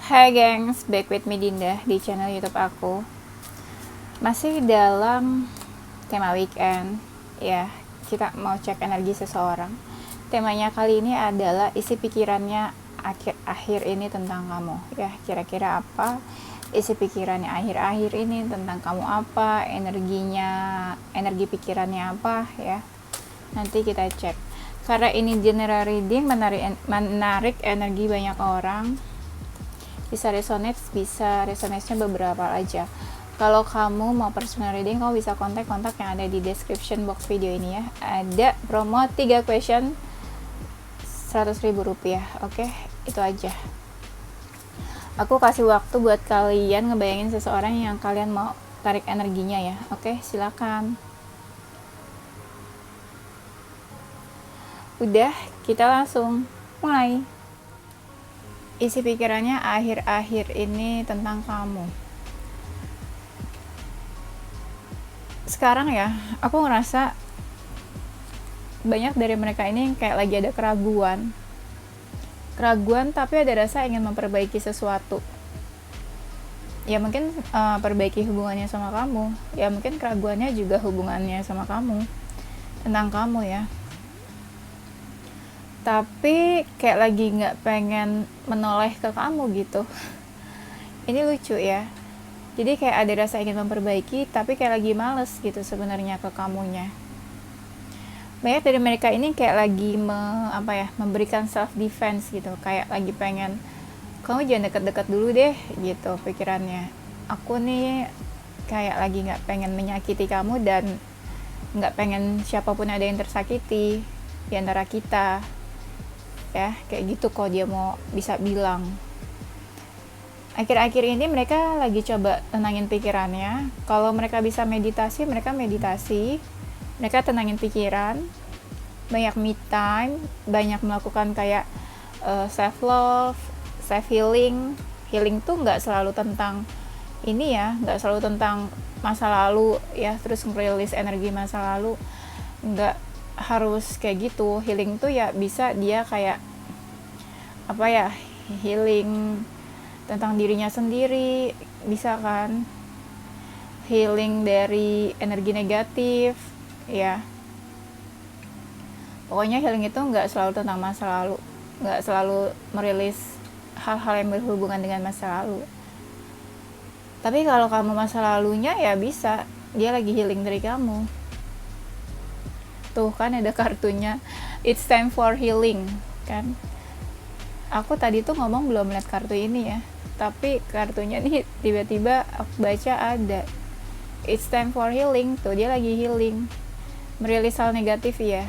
Hai gengs, back with me Dinda di channel YouTube aku. Masih dalam tema weekend, ya kita mau cek energi seseorang. Temanya kali ini adalah isi pikirannya akhir-akhir ini tentang kamu. Ya, kira-kira apa isi pikirannya akhir-akhir ini tentang kamu, apa energinya, energi pikirannya apa ya. Nanti kita cek. Karena ini general reading, menarik energi banyak orang. Bisa resonate-nya beberapa aja. Kalau kamu mau personal reading, kamu bisa kontak yang ada di description box video ini ya. Ada promo 3 question 100.000 rupiah. Oke, itu aja. Aku kasih waktu buat kalian ngebayangin seseorang yang kalian mau tarik energinya ya. Oke, silakan. Udah, kita langsung mulai. Isi pikirannya akhir-akhir ini tentang kamu. Sekarang ya, aku ngerasa banyak dari mereka ini kayak lagi ada keraguan tapi ada rasa ingin memperbaiki sesuatu. Ya mungkin perbaiki hubungannya sama kamu, ya mungkin keraguannya juga hubungannya sama kamu, tentang kamu ya. Tapi kayak lagi nggak pengen menoleh ke kamu gitu. Ini lucu ya, jadi kayak ada rasa ingin memperbaiki tapi kayak lagi males gitu sebenarnya ke kamunya. Banyak dari mereka ini kayak lagi memberikan self defense gitu, kayak lagi pengen kamu jangan deket-deket dulu deh gitu pikirannya. Aku nih kayak lagi nggak pengen menyakiti kamu dan nggak pengen siapapun ada yang tersakiti di antara kita ya, kayak gitu kok dia mau bisa bilang. Akhir-akhir ini mereka lagi coba tenangin pikirannya. Kalau mereka bisa meditasi, mereka tenangin pikiran, banyak me time, banyak melakukan kayak self love, self healing. Healing tuh nggak selalu tentang ini ya, nggak selalu tentang masa lalu ya, terus merilis energi masa lalu, nggak harus kayak gitu. Healing tuh ya bisa dia kayak healing tentang dirinya sendiri, bisa kan, healing dari energi negatif ya. Pokoknya healing itu nggak selalu tentang masa lalu, nggak selalu merilis hal-hal yang berhubungan dengan masa lalu. Tapi kalau kamu masa lalunya ya bisa dia lagi healing dari kamu. Tuh kan ada kartunya, it's time for healing kan. Aku tadi tuh ngomong belum lihat kartu ini ya, tapi kartunya nih tiba-tiba aku baca ada it's time for healing. Tuh dia lagi healing, merilis hal negatif ya.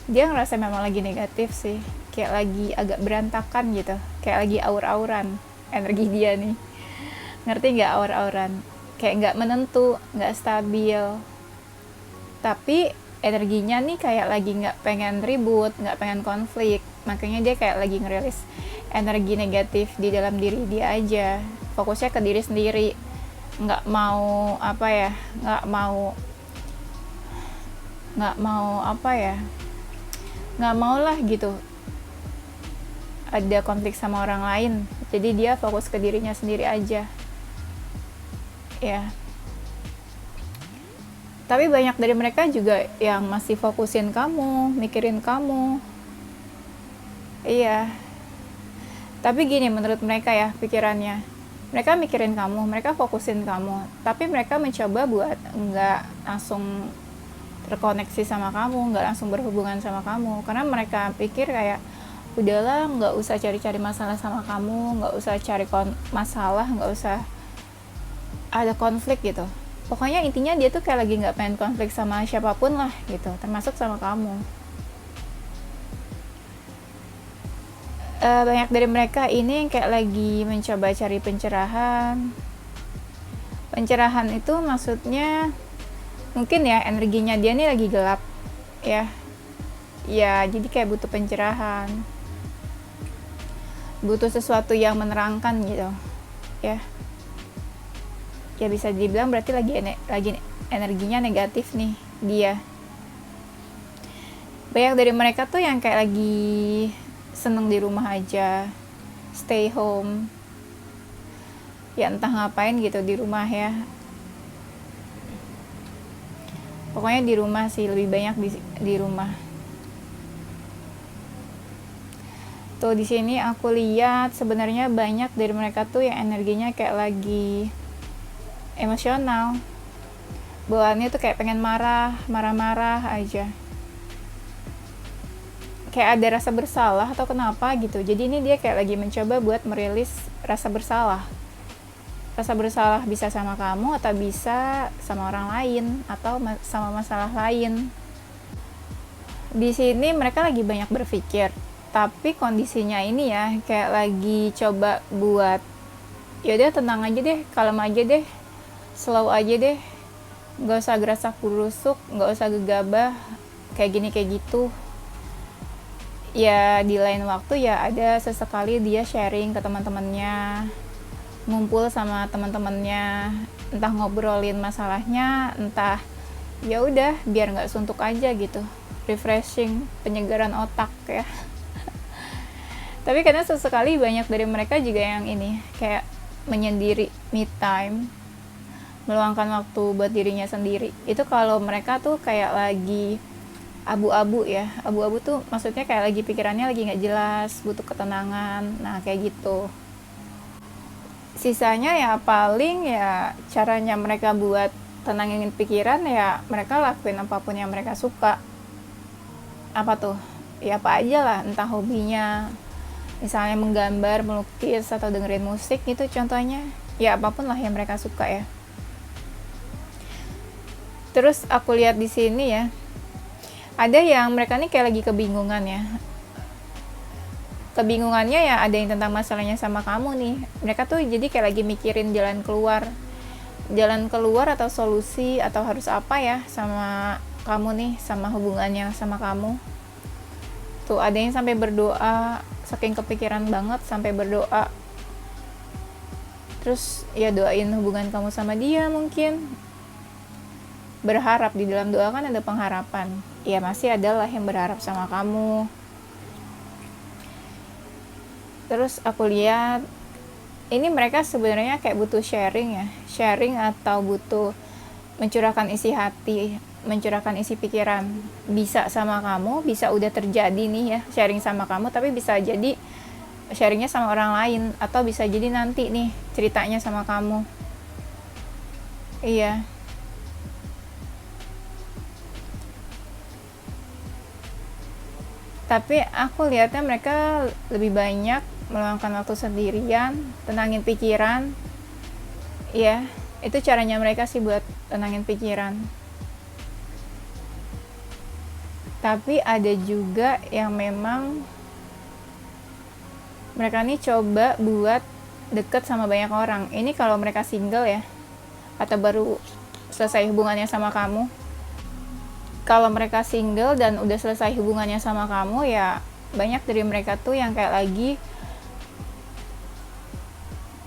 Dia ngerasa memang lagi negatif sih, kayak lagi agak berantakan gitu, kayak lagi aur-auran energi dia nih. Ngerti nggak aur-auran? Kayak nggak menentu, nggak stabil. Tapi energinya nih kayak lagi nggak pengen ribut, nggak pengen konflik. Makanya dia kayak lagi ngerilis energi negatif di dalam diri dia aja, fokusnya ke diri sendiri, nggak mau lah gitu ada konflik sama orang lain. Jadi dia fokus ke dirinya sendiri aja ya. Tapi banyak dari mereka juga yang masih fokusin kamu, mikirin kamu. Iya. Tapi gini menurut mereka ya pikirannya. Mereka mikirin kamu, mereka fokusin kamu. Tapi mereka mencoba buat nggak langsung terkoneksi sama kamu, nggak langsung berhubungan sama kamu. Karena mereka pikir kayak, udahlah nggak usah cari-cari masalah sama kamu, nggak usah cari masalah, nggak usah ada konflik gitu. Pokoknya intinya dia tuh kayak lagi nggak pengen konflik sama siapapun lah gitu, termasuk sama kamu. Banyak dari mereka ini kayak lagi mencoba cari pencerahan. Pencerahan itu maksudnya mungkin ya energinya dia nih lagi gelap ya. Ya jadi kayak butuh pencerahan, butuh sesuatu yang menerangkan gitu ya. Ya bisa dibilang berarti lagi energinya negatif nih dia. Banyak dari mereka tuh yang kayak lagi seneng di rumah aja, stay home, ya entah ngapain gitu di rumah ya. Pokoknya di rumah sih, lebih banyak di rumah. Tuh di sini aku lihat sebenarnya banyak dari mereka tuh yang energinya kayak lagi emosional. Bawaannya tuh kayak pengen marah-marah aja. Kayak ada rasa bersalah atau kenapa gitu. Jadi ini dia kayak lagi mencoba buat merilis rasa bersalah. Rasa bersalah bisa sama kamu atau bisa sama orang lain atau sama masalah lain. Di sini mereka lagi banyak berpikir, tapi kondisinya ini ya kayak lagi coba buat ya udah tenang aja deh, kalem aja deh, slow aja deh, nggak usah gerasak gerusuk, nggak usah gegabah kayak gini kayak gitu. Ya di lain waktu ya ada sesekali dia sharing ke teman-temannya, ngumpul sama teman-temannya, entah ngobrolin masalahnya, entah ya udah biar nggak suntuk aja gitu, refreshing, penyegaran otak ya. Tapi kadang sesekali banyak dari mereka juga yang ini kayak menyendiri, me time, meluangkan waktu buat dirinya sendiri. Itu kalau mereka tuh kayak lagi abu-abu ya, abu-abu tuh maksudnya kayak lagi pikirannya lagi nggak jelas, butuh ketenangan. Nah kayak gitu. Sisanya ya paling ya caranya mereka buat tenangin pikiran ya mereka lakuin apapun yang mereka suka. Apa tuh? Ya apa aja lah, entah hobinya, misalnya menggambar, melukis, atau dengerin musik gitu contohnya. Ya apapun lah yang mereka suka ya. Terus aku lihat di sini ya, ada yang mereka nih kayak lagi kebingungan ya. Kebingungannya ya ada yang tentang masalahnya sama kamu nih. Mereka tuh jadi kayak lagi mikirin jalan keluar atau solusi atau harus apa ya sama kamu nih, sama hubungannya sama kamu. Tuh ada yang sampai berdoa, saking kepikiran banget sampai berdoa. Terus ya doain hubungan kamu sama dia mungkin. Berharap, di dalam doa kan ada pengharapan. Ya masih adalah yang berharap sama kamu. Terus aku lihat ini mereka sebenarnya kayak butuh sharing ya, sharing atau butuh mencurahkan isi hati, mencurahkan isi pikiran. Bisa sama kamu, bisa udah terjadi nih ya sharing sama kamu, tapi bisa jadi sharingnya sama orang lain, atau bisa jadi nanti nih ceritanya sama kamu. Iya. Tapi aku lihatnya mereka lebih banyak meluangkan waktu sendirian, tenangin pikiran. Ya, itu caranya mereka sih buat tenangin pikiran. Tapi ada juga yang memang mereka nih coba buat deket sama banyak orang. Ini kalau mereka single ya, atau baru selesai hubungannya sama kamu. Kalau mereka single dan udah selesai hubungannya sama kamu ya banyak dari mereka tuh yang kayak lagi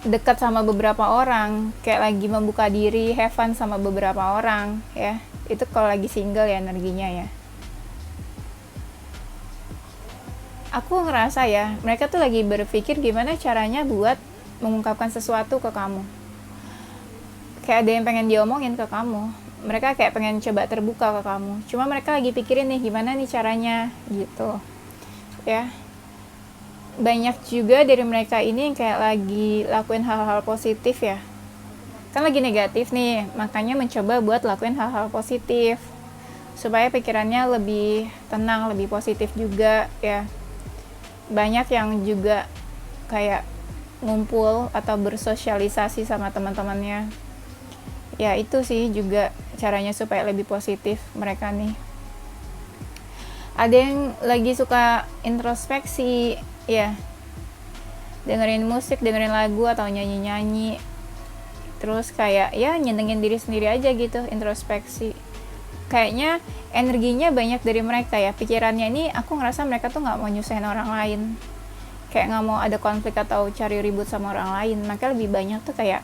dekat sama beberapa orang, kayak lagi membuka diri, have fun sama beberapa orang ya. Itu kalau lagi single ya energinya ya. Aku ngerasa ya mereka tuh lagi berpikir gimana caranya buat mengungkapkan sesuatu ke kamu. Kayak ada yang pengen diomongin ke kamu, mereka kayak pengen coba terbuka ke kamu, cuma mereka lagi pikirin nih gimana nih caranya gitu ya. Banyak juga dari mereka ini yang kayak lagi lakuin hal-hal positif ya, kan lagi negatif nih, makanya mencoba buat lakuin hal-hal positif supaya pikirannya lebih tenang, lebih positif juga ya. Banyak yang juga kayak ngumpul atau bersosialisasi sama teman-temannya ya. Itu sih juga caranya supaya lebih positif mereka nih. Ada yang lagi suka introspeksi ya, dengerin musik, dengerin lagu atau nyanyi-nyanyi, terus kayak ya nyenengin diri sendiri aja gitu, introspeksi. Kayaknya energinya banyak dari mereka ya, pikirannya ini aku ngerasa mereka tuh gak mau nyusahin orang lain, kayak gak mau ada konflik atau cari ribut sama orang lain. Makanya lebih banyak tuh kayak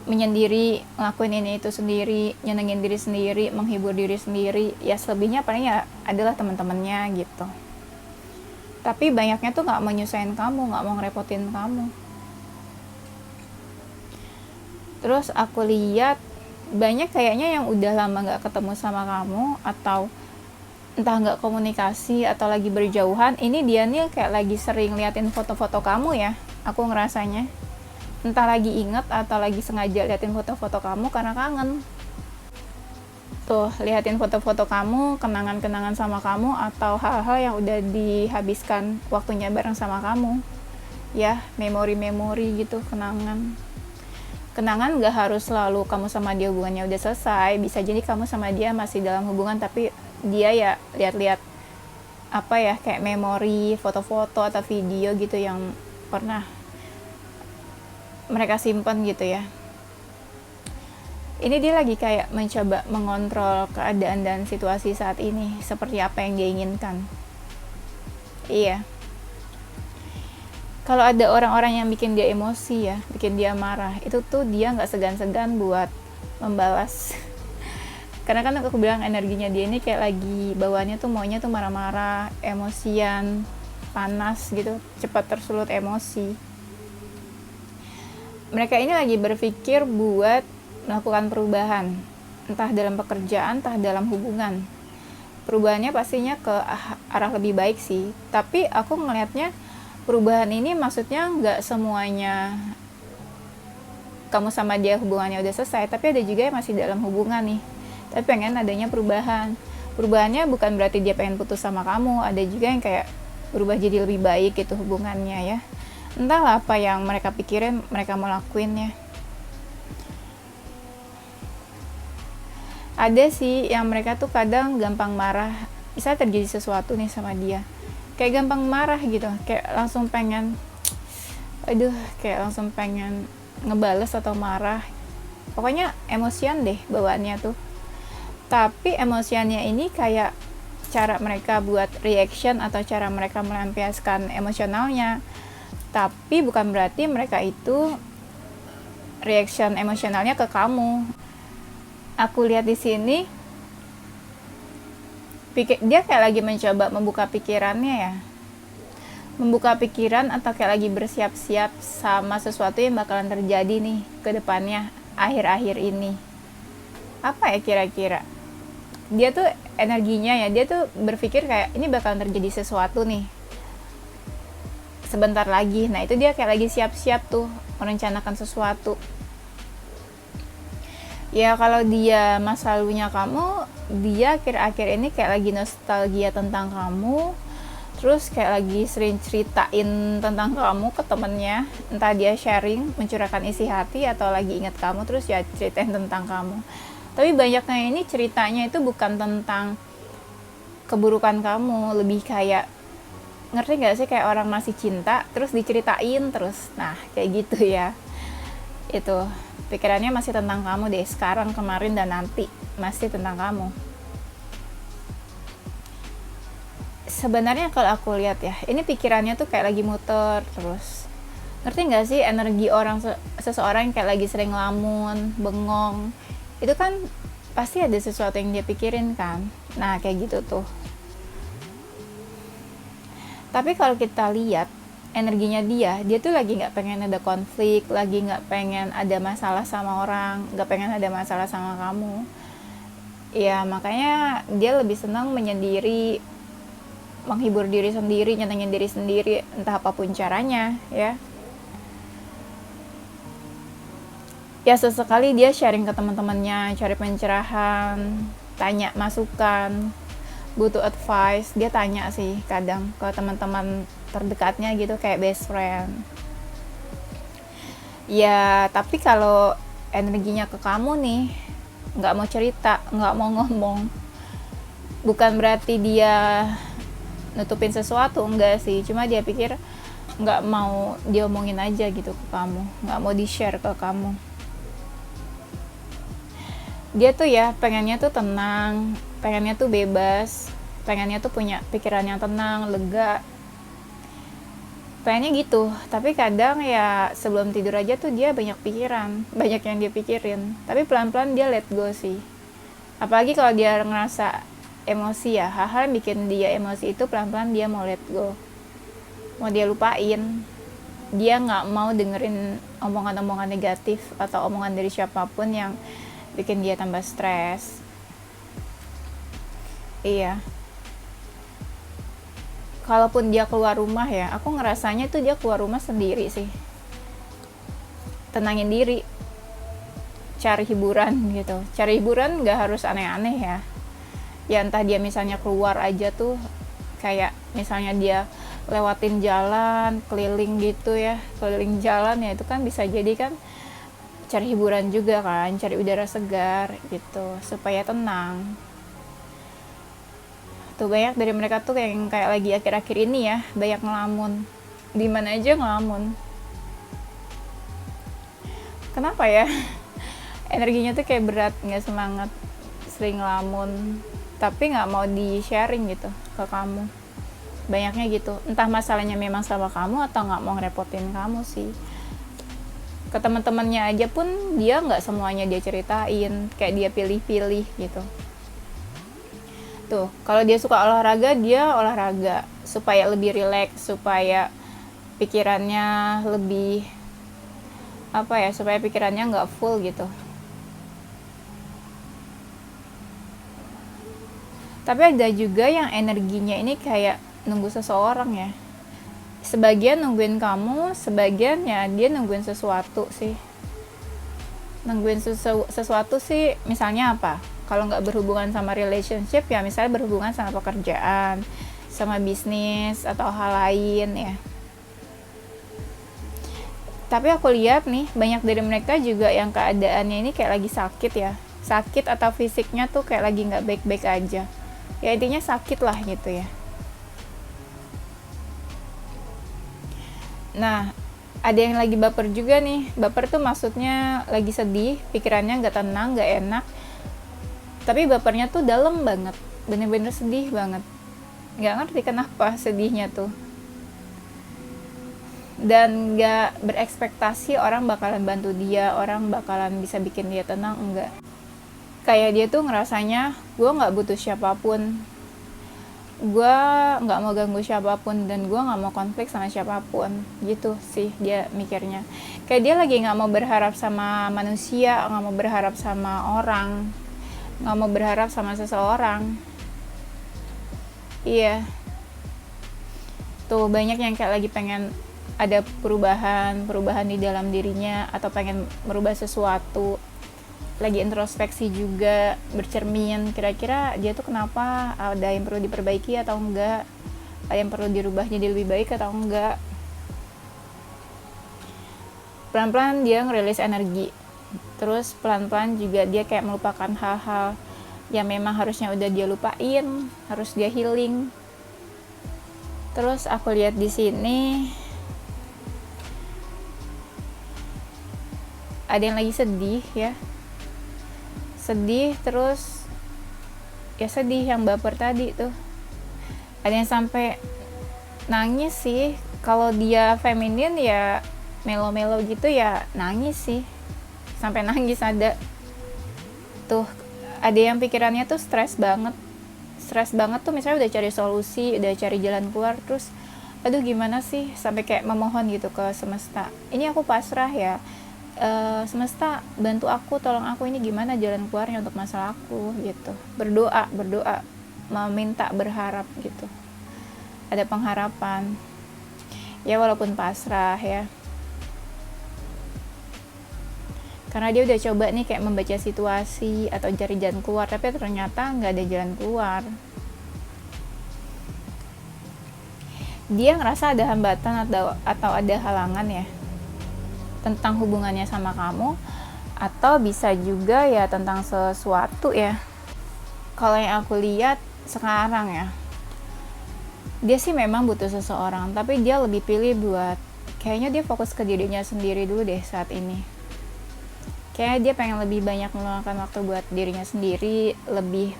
menyendiri, ngelakuin ini itu sendiri, nyenengin diri sendiri, menghibur diri sendiri. Ya selebihnya paling ya adalah teman-temannya gitu. Tapi banyaknya tuh nggak mau nyusahin kamu, nggak mau ngerepotin kamu. Terus aku lihat banyak kayaknya yang udah lama nggak ketemu sama kamu, atau entah nggak komunikasi atau lagi berjauhan. Ini dia nih kayak lagi sering liatin foto-foto kamu ya, aku ngerasanya. Entah lagi inget atau lagi sengaja liatin foto-foto kamu karena kangen. Tuh, liatin foto-foto kamu, kenangan-kenangan sama kamu, atau hal-hal yang udah dihabiskan waktunya bareng sama kamu. Ya, memori-memori gitu, kenangan. Kenangan gak harus selalu kamu sama dia hubungannya udah selesai. Bisa jadi kamu sama dia masih dalam hubungan, tapi dia ya lihat-lihat apa ya, kayak memori, foto-foto atau video gitu yang pernah mereka simpan gitu ya. Ini dia lagi kayak mencoba mengontrol keadaan dan situasi saat ini seperti apa yang dia inginkan. Iya. Kalau ada orang-orang yang bikin dia emosi ya, bikin dia marah, itu tuh dia nggak segan-segan buat membalas. Karena kan aku bilang energinya dia ini kayak lagi bawaannya tuh maunya tuh marah-marah, emosian, panas gitu, cepat tersulut emosi. Mereka ini lagi berpikir buat melakukan perubahan, entah dalam pekerjaan, entah dalam hubungan. Perubahannya pastinya ke arah lebih baik sih, tapi aku ngelihatnya perubahan ini maksudnya nggak semuanya kamu sama dia hubungannya udah selesai, tapi ada juga yang masih dalam hubungan nih, tapi pengen adanya perubahan. Perubahannya bukan berarti dia pengen putus sama kamu, ada juga yang kayak berubah jadi lebih baik gitu hubungannya ya. Entahlah apa yang mereka pikirin, mereka mau lakuin ya. Ada sih yang mereka tuh kadang gampang marah, bisa terjadi sesuatu nih sama dia, kayak gampang marah gitu, kayak langsung pengen ngebales atau marah, pokoknya emosian deh bawaannya tuh. Tapi emosiannya ini kayak cara mereka buat reaction atau cara mereka melampiaskan emosionalnya, tapi bukan berarti mereka itu reaction emosionalnya ke kamu. Aku lihat di sini dia kayak lagi mencoba membuka pikirannya ya, membuka pikiran atau kayak lagi bersiap-siap sama sesuatu yang bakalan terjadi nih ke depannya, akhir-akhir ini. Apa ya kira-kira? Dia tuh energinya ya, dia tuh berpikir kayak ini bakalan terjadi sesuatu nih sebentar lagi. Nah itu dia kayak lagi siap-siap tuh merencanakan sesuatu. Ya kalau dia masa lalunya kamu, dia akhir-akhir ini kayak lagi nostalgia tentang kamu, terus kayak lagi sering ceritain tentang kamu ke temennya, entah dia sharing, mencurahkan isi hati, atau lagi ingat kamu terus ya ceritain tentang kamu. Tapi banyaknya ini ceritanya itu bukan tentang keburukan kamu, lebih kayak, ngerti gak sih, kayak orang masih cinta terus diceritain terus, nah kayak gitu ya. Itu pikirannya masih tentang kamu deh, sekarang, kemarin, dan nanti masih tentang kamu. Sebenarnya kalau aku lihat ya, ini pikirannya tuh kayak lagi muter terus. Ngerti gak sih energi orang seseorang kayak lagi sering ngelamun, bengong, itu kan pasti ada sesuatu yang dia pikirin kan. Nah kayak gitu tuh. Tapi kalau kita lihat energinya dia tuh lagi nggak pengen ada konflik, lagi nggak pengen ada masalah sama orang, nggak pengen ada masalah sama kamu. Ya makanya dia lebih senang menyendiri, menghibur diri sendiri, nyenengin diri sendiri, entah apapun caranya ya. Ya sesekali dia sharing ke teman-temannya, cari pencerahan, tanya masukan, butuh advice, dia tanya sih kadang ke teman-teman terdekatnya gitu, kayak best friend. Ya tapi kalau energinya ke kamu nih, nggak mau cerita, nggak mau ngomong, bukan berarti dia nutupin sesuatu, enggak sih, cuma dia pikir nggak mau diomongin aja gitu ke kamu, nggak mau di share ke kamu. Dia tuh ya pengennya tuh tenang, pengennya tuh bebas, pengennya tuh punya pikiran yang tenang, lega, pengennya gitu. Tapi kadang ya sebelum tidur aja tuh dia banyak pikiran, banyak yang dia pikirin, tapi pelan-pelan dia let go sih. Apalagi kalau dia ngerasa emosi ya, hal-hal yang bikin dia emosi itu pelan-pelan dia mau let go. mau dia lupain. Dia nggak mau dengerin omongan-omongan negatif atau omongan dari siapapun yang bikin dia tambah stres. Iya, kalaupun dia keluar rumah ya, aku ngerasanya tuh dia keluar rumah sendiri sih, tenangin diri, cari hiburan gitu. Cari hiburan nggak harus aneh-aneh ya. Ya entah dia misalnya keluar aja tuh, kayak misalnya dia lewatin jalan keliling gitu ya, keliling jalan ya, itu kan bisa jadi kan cari hiburan juga kan, cari udara segar gitu supaya tenang. Tuh banyak dari mereka tuh yang kayak lagi akhir-akhir ini ya, banyak ngelamun, di mana aja ngelamun. Kenapa ya? Energinya tuh kayak berat, nggak semangat, sering ngelamun, tapi nggak mau di sharing gitu ke kamu. Banyaknya gitu, entah masalahnya memang sama kamu atau nggak mau ngerepotin kamu sih. Ke teman-temannya aja pun dia nggak semuanya dia ceritain, kayak dia pilih-pilih gitu. Tuh, kalau dia suka olahraga, dia olahraga supaya lebih rileks, supaya pikirannya lebih supaya pikirannya nggak full gitu. Tapi ada juga yang energinya ini kayak nunggu seseorang ya. Sebagian nungguin kamu, sebagian ya dia nungguin sesuatu sih. Nungguin sesuatu sih, misalnya apa? Kalau nggak berhubungan sama relationship ya, misalnya berhubungan sama pekerjaan, sama bisnis atau hal lain ya. Tapi aku lihat nih, banyak dari mereka juga yang keadaannya ini kayak lagi sakit ya. Sakit atau fisiknya tuh kayak lagi nggak baik-baik aja. Ya intinya sakit lah gitu ya. Nah, ada yang lagi baper juga nih. Baper tuh maksudnya lagi sedih, pikirannya nggak tenang, nggak enak. Tapi bapernya tuh dalam banget, bener-bener sedih banget. Nggak ngerti kenapa sedihnya tuh. Dan nggak berekspektasi orang bakalan bantu dia, orang bakalan bisa bikin dia tenang, enggak. Kayak dia tuh ngerasanya, gue nggak butuh siapapun, gue nggak mau ganggu siapapun, dan gue nggak mau konflik sama siapapun gitu sih dia mikirnya. Kayak dia lagi nggak mau berharap sama manusia, nggak mau berharap sama orang, nggak mau berharap sama seseorang. Iya, tuh banyak yang kayak lagi pengen ada perubahan di dalam dirinya, atau pengen merubah sesuatu, lagi introspeksi juga, bercermin, kira-kira dia tuh kenapa, ada yang perlu diperbaiki atau enggak, ada yang perlu dirubah jadi lebih baik atau enggak. Pelan-pelan dia ngerilis energi, terus pelan-pelan juga dia kayak melupakan hal-hal yang memang harusnya udah dia lupain, harus dia healing. Terus aku lihat di sini ada yang lagi sedih ya, sedih, terus ya sedih yang baper tadi tuh. Ada yang sampai nangis sih. Kalau dia feminin ya melo-melo gitu ya nangis sih, sampai nangis ada. Tuh ada yang pikirannya tuh stres banget tuh, misalnya udah cari solusi, udah cari jalan keluar, terus aduh gimana sih, sampai kayak memohon gitu ke semesta, ini aku pasrah ya, semesta bantu aku, tolong aku, ini gimana jalan keluarnya untuk masalah aku gitu. Berdoa, meminta, berharap gitu, ada pengharapan ya, walaupun pasrah ya, karena dia udah coba nih kayak membaca situasi atau cari jalan keluar, tapi ternyata nggak ada jalan keluar. Dia ngerasa ada hambatan atau ada halangan ya, tentang hubungannya sama kamu, atau bisa juga ya tentang sesuatu ya. Kalau yang aku lihat sekarang ya, dia sih memang butuh seseorang, tapi dia lebih pilih buat, kayaknya dia fokus ke dirinya sendiri dulu deh saat ini. Kayaknya dia pengen lebih banyak meluangkan waktu buat dirinya sendiri, lebih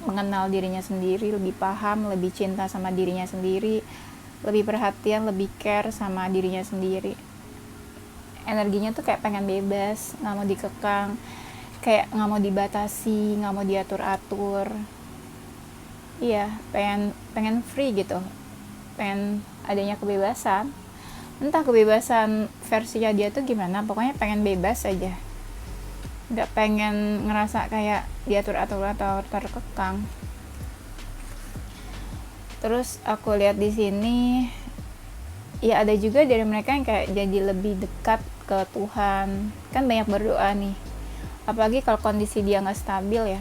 mengenal dirinya sendiri, lebih paham, lebih cinta sama dirinya sendiri, lebih perhatian, lebih care sama dirinya sendiri. Energinya tuh kayak pengen bebas, nggak mau dikekang, kayak nggak mau dibatasi, nggak mau diatur-atur. Iya, pengen free gitu, pengen adanya kebebasan. Entah kebebasan versinya dia tuh gimana, pokoknya pengen bebas aja, nggak pengen ngerasa kayak diatur-atur atau terkekang. Terus aku lihat di sini ya ada juga dari mereka yang kayak jadi lebih dekat ke Tuhan, kan banyak berdoa nih, apalagi kalau kondisi dia nggak stabil ya.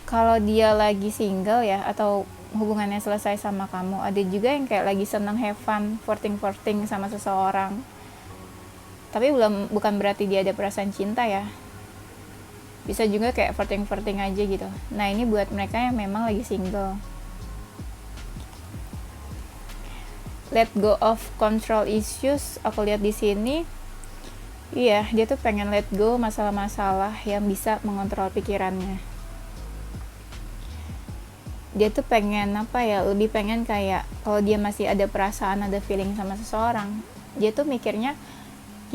Kalau dia lagi single ya, atau hubungannya selesai sama kamu, ada juga yang kayak lagi seneng have fun, flirting sama seseorang, tapi bukan berarti dia ada perasaan cinta ya, bisa juga kayak flirting aja gitu. Nah ini buat mereka yang memang lagi single. Let go of control issues, aku lihat di sini, iya dia tuh pengen let go masalah-masalah yang bisa mengontrol pikirannya. Dia tuh pengen lebih pengen kayak kalau dia masih ada perasaan, ada feeling sama seseorang, dia tuh mikirnya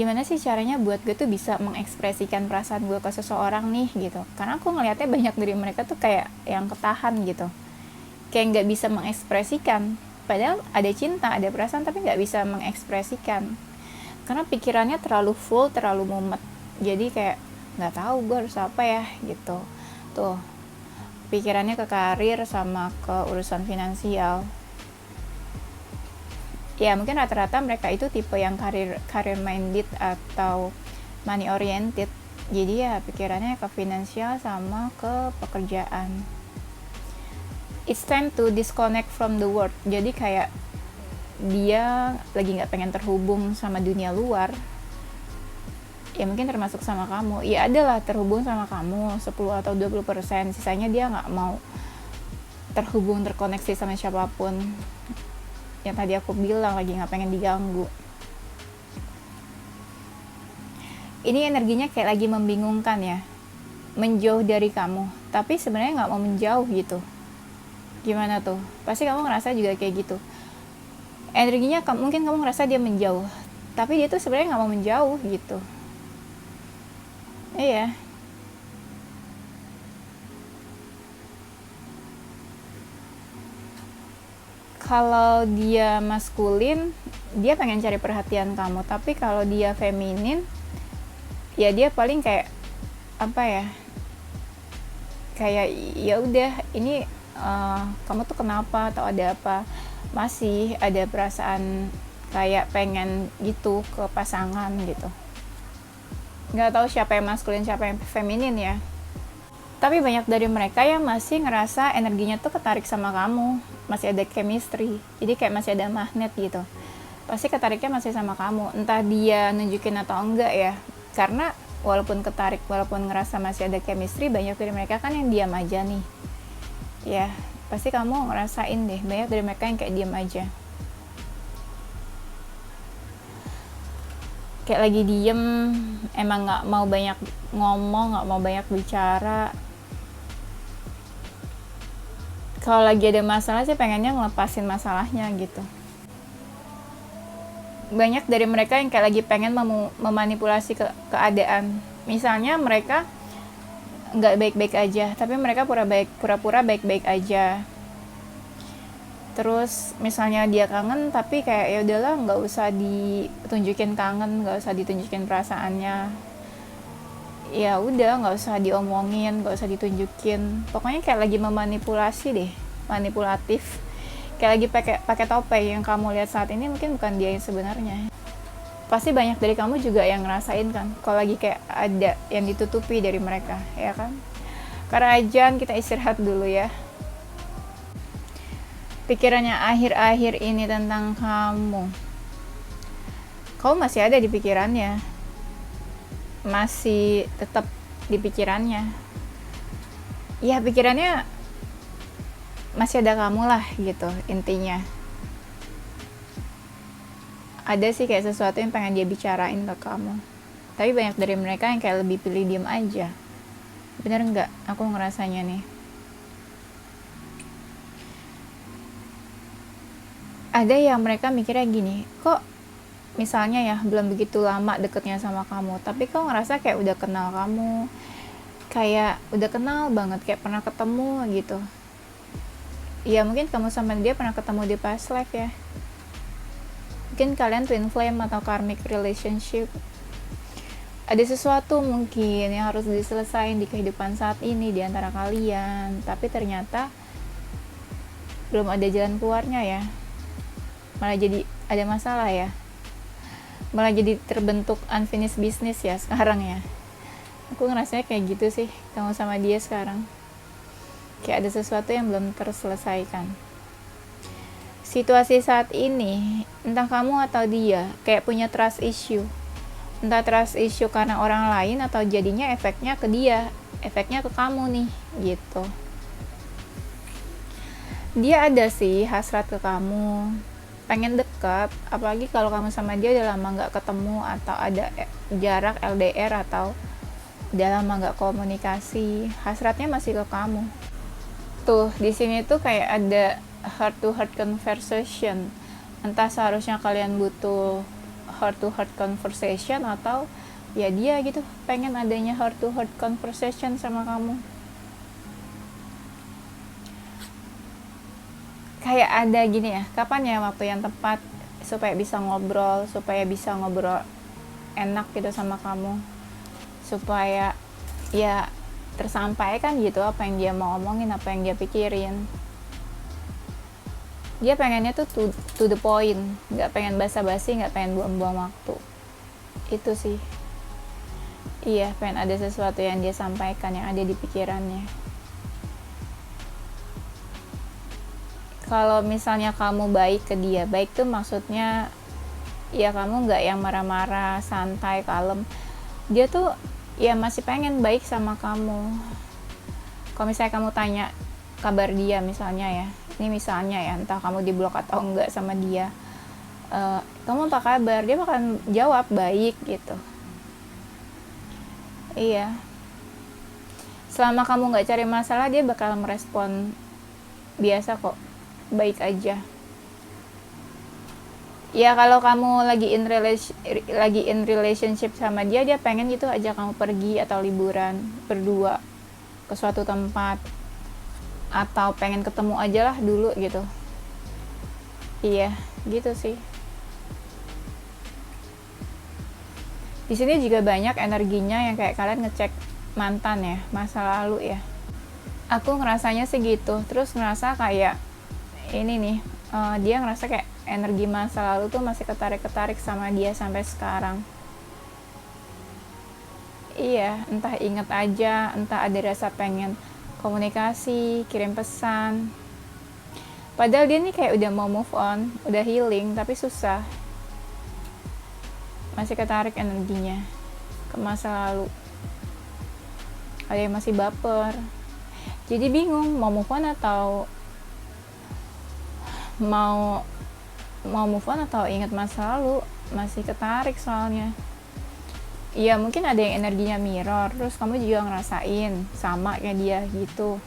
gimana sih caranya buat gue tuh bisa mengekspresikan perasaan gue ke seseorang nih gitu. Karena aku ngeliatnya banyak dari mereka tuh kayak yang ketahan gitu, kayak nggak bisa mengekspresikan, padahal ada cinta, ada perasaan, tapi nggak bisa mengekspresikan karena pikirannya terlalu full, terlalu mumet. Jadi kayak nggak tahu gue harus apa ya gitu. Tuh pikirannya ke karir sama ke urusan finansial. Ya mungkin rata-rata mereka itu tipe yang karir minded atau money oriented. Jadi ya pikirannya ke finansial sama ke pekerjaan. It's time to disconnect from the world. Jadi kayak dia lagi nggak pengen terhubung sama dunia luar. Ya mungkin termasuk sama kamu, ya adalah terhubung sama kamu 10 atau 20%, sisanya dia nggak mau terhubung, terkoneksi sama siapapun. Yang tadi aku bilang, lagi nggak pengen diganggu. Ini energinya kayak lagi membingungkan ya, menjauh dari kamu, tapi sebenarnya nggak mau menjauh gitu. Gimana tuh? Pasti kamu ngerasa juga kayak gitu. Energinya mungkin kamu ngerasa dia menjauh, tapi dia tuh sebenarnya nggak mau menjauh gitu. Iya. Kalau dia maskulin, dia pengen cari perhatian kamu, tapi kalau dia feminin, ya dia paling kayak kayak ya udah ini kamu tuh kenapa atau ada apa, masih ada perasaan kayak pengen gitu ke pasangan gitu. Nggak tahu siapa yang maskulin siapa yang feminin ya, tapi banyak dari mereka yang masih ngerasa energinya tuh ketarik sama kamu, masih ada chemistry, jadi kayak masih ada magnet gitu, pasti ketariknya masih sama kamu, entah dia nunjukin atau enggak ya. Karena walaupun ketarik, walaupun ngerasa masih ada chemistry, banyak dari mereka kan yang diam aja nih ya. Pasti kamu ngerasain deh, banyak dari mereka yang kayak diam aja, kayak lagi diem, emang nggak mau banyak ngomong, nggak mau banyak bicara. Kalau lagi ada masalah sih pengennya ngelepasin masalahnya gitu. Banyak dari mereka yang kayak lagi pengen memanipulasi keadaan. Misalnya mereka nggak baik-baik aja, tapi mereka pura-pura baik-baik aja. Terus misalnya dia kangen, tapi kayak ya udahlah, nggak usah ditunjukin kangen, nggak usah ditunjukin perasaannya, ya udah nggak usah diomongin, nggak usah ditunjukin. Pokoknya kayak lagi memanipulasi deh, manipulatif, kayak lagi pakai topeng. Yang kamu lihat saat ini mungkin bukan dia yang sebenarnya. Pasti banyak dari kamu juga yang ngerasain kan, kalau lagi kayak ada yang ditutupi dari mereka, ya kan? Kerajaan, kita istirahat dulu ya. Pikirannya akhir-akhir ini tentang kamu masih ada di pikirannya, masih tetap di pikirannya. Ya pikirannya masih ada kamu lah gitu intinya. Ada sih kayak sesuatu yang pengen dia bicarain ke kamu, tapi banyak dari mereka yang kayak lebih pilih diem aja. Bener nggak? Aku ngerasanya nih, ada yang mereka mikirnya gini, kok misalnya ya belum begitu lama deketnya sama kamu, tapi kok ngerasa kayak udah kenal kamu, kayak udah kenal banget, kayak pernah ketemu gitu. Ya mungkin kamu sama dia pernah ketemu di past life ya, mungkin kalian twin flame atau karmic relationship. Ada sesuatu mungkin yang harus diselesaikan di kehidupan saat ini di antara kalian, tapi ternyata belum ada jalan keluarnya ya, malah jadi ada masalah ya, malah jadi terbentuk unfinished business ya sekarang ya. Aku ngerasanya kayak gitu sih kamu sama dia sekarang, kayak ada sesuatu yang belum terselesaikan. Situasi saat ini, entah kamu atau dia kayak punya trust issue. Entah trust issue karena orang lain atau jadinya efeknya ke dia, efeknya ke kamu nih, gitu. Dia ada sih hasrat ke kamu, pengen dekat, apalagi kalau kamu sama dia udah lama gak ketemu atau ada jarak LDR atau udah lama gak komunikasi, hasratnya masih ke kamu. Tuh, di sini tuh kayak ada heart to heart conversation. Entah seharusnya kalian butuh heart to heart conversation atau ya dia gitu pengen adanya heart to heart conversation sama kamu. Kayak ada gini ya, kapan ya waktu yang tepat supaya bisa ngobrol enak gitu sama kamu, supaya ya tersampaikan gitu apa yang dia mau omongin, apa yang dia pikirin. Dia pengennya tuh to the point, nggak pengen basa-basi, nggak pengen buang-buang waktu. Itu sih. Iya, pengen ada sesuatu yang dia sampaikan, yang ada di pikirannya. Kalau misalnya kamu baik ke dia, baik tuh maksudnya ya kamu nggak yang marah-marah, santai, kalem. Dia tuh ya masih pengen baik sama kamu. Kalau misalnya kamu tanya kabar dia misalnya ya, ini misalnya ya, entah kamu di blok atau enggak sama dia, kamu apa kabar, dia bakal jawab baik gitu. Iya, selama kamu nggak cari masalah, dia bakal merespon biasa kok, baik aja. Ya kalau kamu lagi in relationship sama dia, dia pengen gitu ajak kamu pergi atau liburan berdua ke suatu tempat, atau pengen ketemu aja lah dulu gitu. Iya, gitu sih. Di sini juga banyak energinya yang kayak kalian ngecek mantan ya, masa lalu ya. Aku ngerasanya sih gitu. Terus ngerasa kayak ini nih, dia ngerasa kayak energi masa lalu tuh masih ketarik-ketarik sama dia sampai sekarang. Iya, entah inget aja, entah ada rasa pengen komunikasi, kirim pesan. Padahal dia nih kayak udah mau move on, udah healing, tapi susah. Masih ketarik energinya ke masa lalu. Ada yang masih baper. Jadi bingung mau move on atau mau move on atau ingat masa lalu. Masih ketarik soalnya. Iya, mungkin ada yang energinya mirror, terus kamu juga ngerasain sama kayak dia gitu.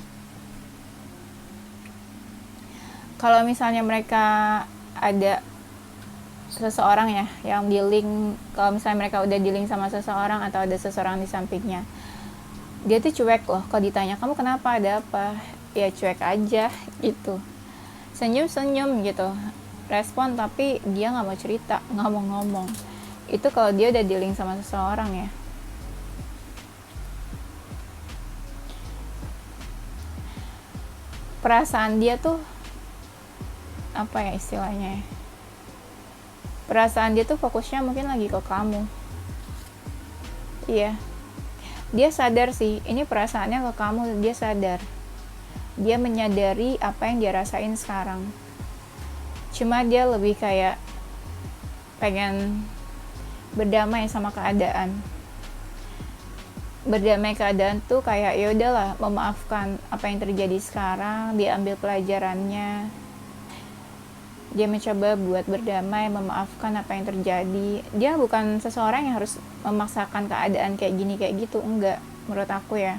Kalau misalnya mereka ada seseorang ya yang dealing, kalau misalnya mereka udah dealing sama seseorang atau ada seseorang di sampingnya, dia tuh cuek loh. Kalau ditanya kamu kenapa, ada apa, ya cuek aja gitu, senyum gitu, respon, tapi dia nggak mau cerita, nggak mau ngomong. Itu kalau dia udah dealing sama seseorang ya. Perasaan dia tuh apa ya istilahnya ya, perasaan dia tuh fokusnya mungkin lagi ke kamu. Iya, dia sadar sih ini perasaannya ke kamu. Dia sadar, dia menyadari apa yang dia rasain sekarang. Cuma dia lebih kayak pengen berdamai sama keadaan. Berdamai keadaan tuh kayak ya udahlah, memaafkan apa yang terjadi sekarang, dia ambil pelajarannya. Dia mencoba buat berdamai, memaafkan apa yang terjadi. Dia bukan seseorang yang harus memaksakan keadaan kayak gini kayak gitu, enggak, menurut aku ya.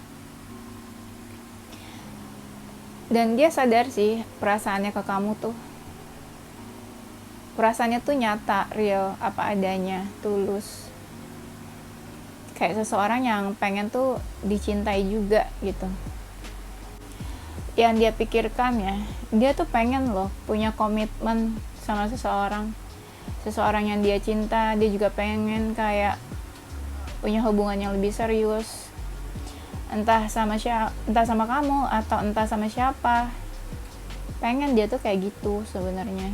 Dan dia sadar sih perasaannya ke kamu tuh. Perasaannya tuh nyata, real, apa adanya, tulus. Kayak seseorang yang pengen tuh dicintai juga gitu. yang dia pikirkan ya, dia tuh pengen loh punya komitmen sama seseorang yang dia cinta. Dia juga pengen kayak punya hubungan yang lebih serius, entah sama kamu atau entah sama siapa. Pengen dia tuh kayak gitu sebenarnya.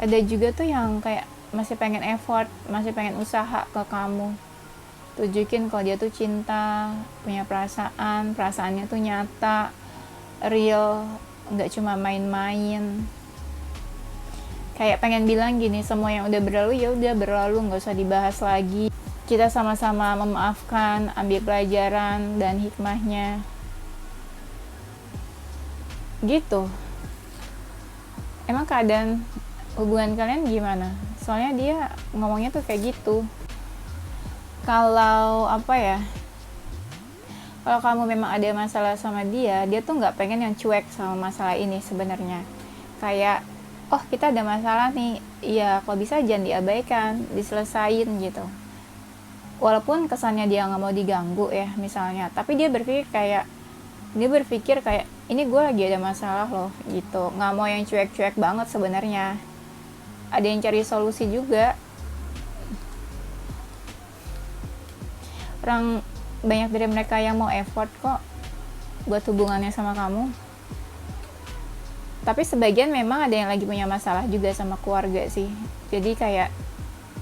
Ada juga tuh yang kayak masih pengen effort, masih pengen usaha ke kamu, tunjukin kalau dia tuh cinta, punya perasaannya tuh nyata, real, nggak cuma main-main. Kayak pengen bilang gini, semua yang udah berlalu ya udah berlalu, nggak usah dibahas lagi. Kita sama-sama memaafkan, ambil pelajaran dan hikmahnya. Gitu. Emang keadaan hubungan kalian gimana? Soalnya dia ngomongnya tuh kayak gitu. Kalau apa ya, kalau kamu memang ada masalah sama dia tuh nggak pengen yang cuek sama masalah ini sebenarnya. Kayak, oh kita ada masalah nih, ya kalau bisa jangan diabaikan, diselesain gitu. Walaupun kesannya dia nggak mau diganggu ya misalnya, tapi dia berpikir kayak ini gue lagi ada masalah loh gitu, nggak mau yang cuek-cuek banget sebenarnya. Ada yang cari solusi juga. Banyak dari mereka yang mau effort kok buat hubungannya sama kamu. Tapi sebagian memang ada yang lagi punya masalah juga sama keluarga sih. Jadi kayak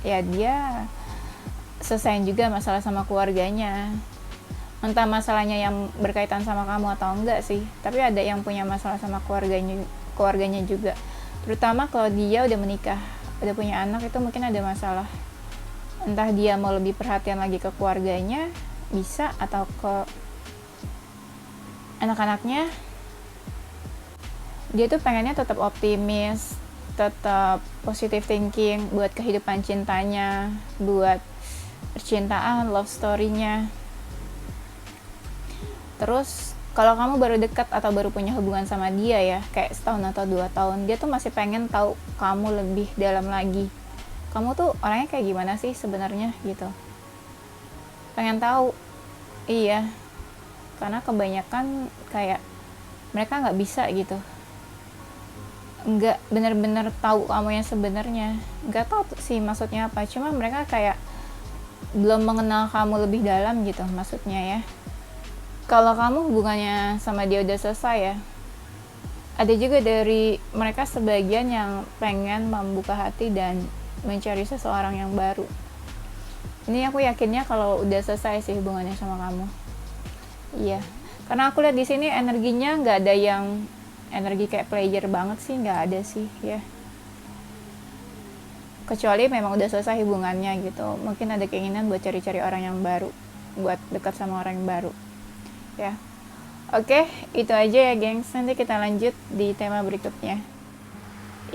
ya dia selesaiin juga masalah sama keluarganya. Entah masalahnya yang berkaitan sama kamu atau enggak sih. Tapi ada yang punya masalah sama keluarganya juga. Terutama kalau dia udah menikah, udah punya anak, itu mungkin ada masalah. Entah dia mau lebih perhatian lagi ke keluarganya, bisa, atau ke anak-anaknya. Dia tuh pengennya tetap optimis, tetap positive thinking buat kehidupan cintanya, buat percintaan, love story-nya. Terus kalau kamu baru dekat atau baru punya hubungan sama dia ya, kayak setahun atau 2 tahun, dia tuh masih pengen tahu kamu lebih dalam lagi. Kamu tuh orangnya kayak gimana sih sebenarnya gitu. Pengen tahu. Iya. Karena kebanyakan kayak mereka nggak bisa gitu. Nggak benar-benar tahu kamu yang sebenarnya. Nggak tahu sih maksudnya apa. Cuma mereka kayak belum mengenal kamu lebih dalam gitu maksudnya ya. Kalau kamu hubungannya sama dia udah selesai ya, ada juga dari mereka sebagian yang pengen membuka hati dan mencari seseorang yang baru. Ini aku yakinnya kalau udah selesai sih hubungannya sama kamu. Iya, karena aku lihat di sini energinya nggak ada yang energi kayak player banget sih, nggak ada sih ya. Kecuali memang udah selesai hubungannya gitu, mungkin ada keinginan buat cari-cari orang yang baru, buat dekat sama orang yang baru. Ya, oke, itu aja ya gengs. Nanti kita lanjut di tema berikutnya.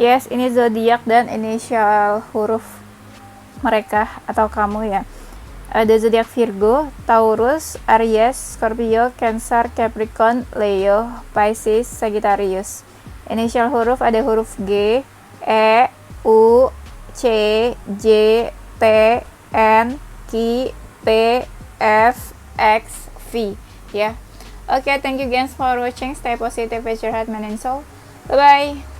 Yes, ini zodiak dan inisial huruf mereka atau kamu ya. Ada zodiak Virgo, Taurus, Aries, Scorpio, Cancer, Capricorn, Leo, Pisces, Sagittarius. Inisial huruf ada huruf G, E, U, C, J, T, N, Q, P, F, X, V. Yeah. Okay, thank you guys for watching. Stay positive with your heart, mind, and soul. Bye bye.